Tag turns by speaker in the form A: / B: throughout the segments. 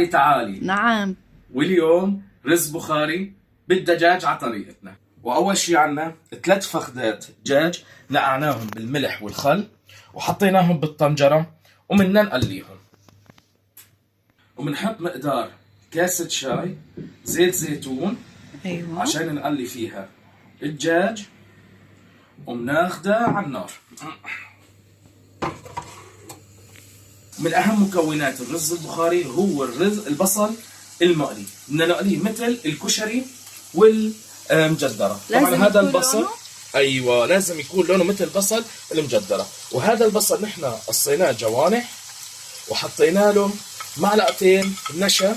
A: تعالي.
B: نعم.
A: واليوم رز بخاري بالدجاج على طريقتنا. وأول شي عنا 3 فخدات دجاج نقعناهم بالملح والخل وحطيناهم بالطنجرة ومننا نقليهم. ومنحط مقدار كاسة شاي زيت زيتون
B: أيوة.
A: عشان نقلي فيها الدجاج ومناخدها على النار. من أهم مكونات الرز البخاري هو البصل المقلي. بدنا نقليه مثل الكشري والمجدرة. طبعا هذا البصل ايوه لازم يكون لونه مثل البصل المجدرة. وهذا البصل نحن قصيناه جوانح وحطينا له معلقتين نشا،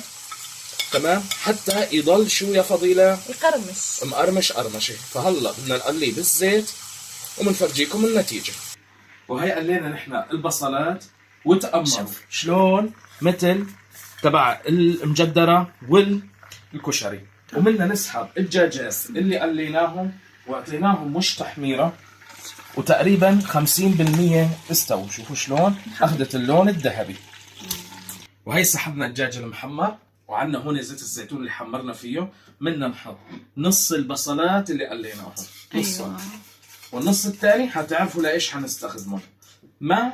A: تمام، حتى يضل شو يا فضيلة؟
B: يقرمش
A: مقرمش قرمشة. فهلا بدنا نقليه بالزيت ومنفرجيكم النتيجة. وهي قلينا نحن البصلات وتأمروا شلون مثل تبع المجدرة والكشري. ومنا نسحب الدجاجات اللي قليناهم واعطيناهم مش تحميرة وتقريبا 50% استووا. شوفوا شلون اخذت اللون الذهبي. وهي سحبنا الدجاج المحمر وعندنا هون زيت الزيتون اللي حمرنا فيه. منا نحط نص البصلات اللي قليناهم، نصهم. أيوة. والنص الثاني حتعرفوا لايش حنستخدمه. مع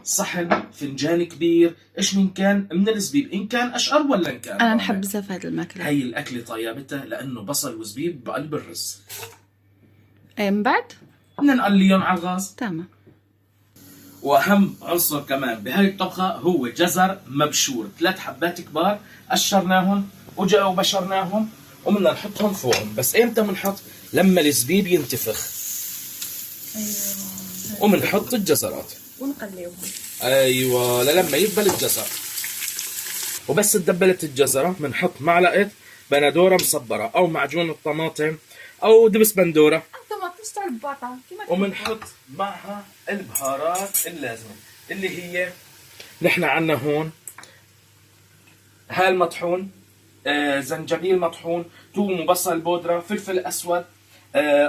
A: صحن فنجان كبير ايش من كان من الزبيب، ان كان اشقر ولا ان كان
B: انا نحب بزاف هذه الماكله.
A: هي الاكله طيابتها لانه بصل وزبيب بقلب الرز.
B: اي من بعد
A: بدنا نقليهم على الغاز.
B: تمام.
A: واهم عنصر كمان بهاي الطبخه هو جزر مبشور، 3 حبات كبار قشرناهم وبشرناهم وبدنا نحطهم فوقهم. بس امتى بنحط؟ لما الزبيب ينتفخ. ايوه. وبنحط الجزرات
B: ونقليهم.
A: ايوه لما يدبل الجزر. وبس تدبلت الجزره بنحط معلقه بندوره مصبره او معجون الطماطم او دبس بندوره. وبنحط معها البهارات اللازمه اللي هي نحن عنا هون هال مطحون، زنجبيل مطحون، ثوم وبصل بودره، فلفل اسود،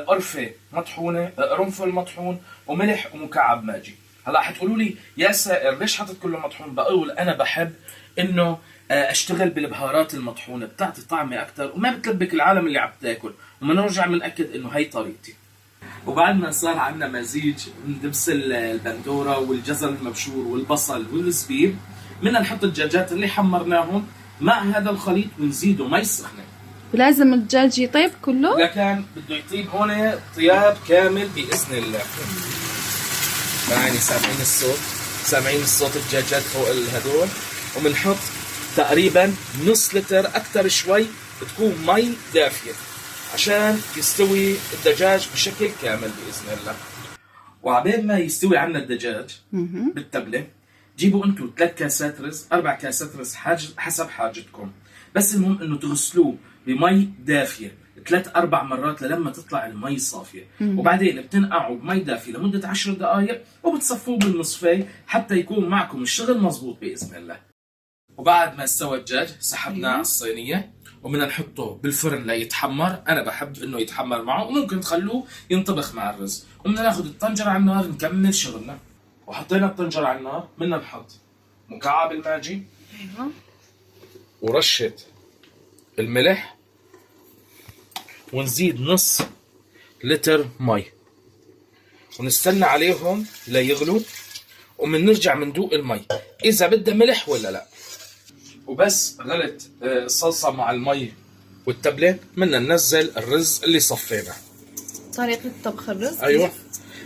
A: قرفه مطحونه، قرنفل مطحون، وملح ومكعب ماجي. هلا حتقولوا لي يا سائر ليش حاطط كله مطحون؟ بقول انا بحب انه اشتغل بالبهارات المطحونه، بتعطي طعمه اكثر وما بتلبك العالم اللي عم تاكل. ومنرجع بنأكد انه هي طريقتي. وبعد ما صار عندنا مزيج من دبس البندوره والجزر المبشور والبصل والزبيب، بدنا نحط الدجاجات اللي حمرناهم مع هذا الخليط ونزيده مي سخنه.
B: ولازم الدجاج يطيب كله؟
A: لكن بده يطيب هون طياب كامل باذن الله. يعني سامعين الصوت الدجاجات فوق الهدول. وبنحط تقريبا نص لتر اكثر شوي تكون مي دافيه عشان يستوي الدجاج بشكل كامل باذن الله. وعبين ما يستوي عنا الدجاج بالتبله جيبوا انتم 3 كاسات رز 4 كاسات رز حسب حاجتكم. بس المهم انه تغسلوه بمي دافيه 3-4 مرات لما تطلع المي صافيه. وبعدين بتنقعوا بمي دافيه لمده 10 دقائق وبتصفوه بالنصفين حتى يكون معكم الشغل مزبوط باذن الله. وبعد ما استوى الدجاج سحبناه على الصينيه وبدنا نحطه بالفرن ليتحمر. انا بحب انه يتحمر معه وممكن تخلوه ينطبخ مع الرز. وبدنا ناخذ الطنجره على النار نكمل شغلنا. وحطينا الطنجره على النار بدنا نحط مكعب الماجي. ايوه. ورشه الملح ونزيد نص لتر مي ونستنى عليهم ليغلوا ومنرجع مندوق المي اذا بدها ملح ولا لا. وبس غلت الصلصه مع المي والتبله بدنا ننزل الرز اللي صفيناه.
B: طريقه طبخ الرز
A: ايوه.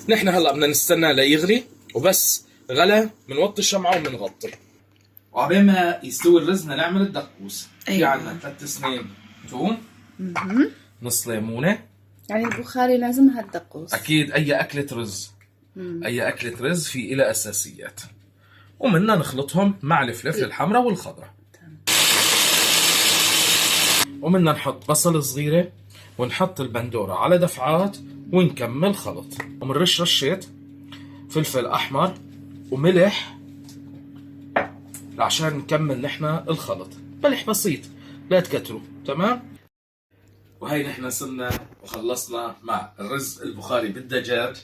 A: نحن هلا بدنا نستنى ليغلي وبس غلى بنوطي الشمعه وبنغطي. وعبين ما يستوي الرز بدنا نعمل الدقوس. أيوة. في عندنا 3 سنين ثوم، نص ليمونه.
B: يعني البخاري لازمها الدقوس.
A: اكيد اي اكله رز اي اكله رز في إلى اساسيات. ومننا نخلطهم مع الفلفل الحمراء والخضراء. ومننا نحط بصل صغيره ونحط البندوره على دفعات ونكمل خلط. ومنرش رشه فلفل احمر وملح عشان نكمل نحن الخلط. ملح بسيط لا تكتروا. تمام. وهي نحن صرنا وخلصنا مع الرز البخاري بالدجاج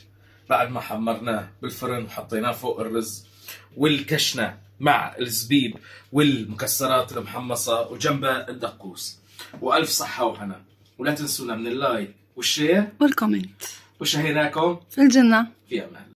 A: بعد ما حمرناه بالفرن وحطيناه فوق الرز والكشناه مع الزبيب والمكسرات المحمصة وجنبها الدقوس. وألف صحة وهنا، ولا تنسونا من اللايك والشير
B: والكومنت.
A: وشهيناكم
B: في الجنة.
A: في أمان.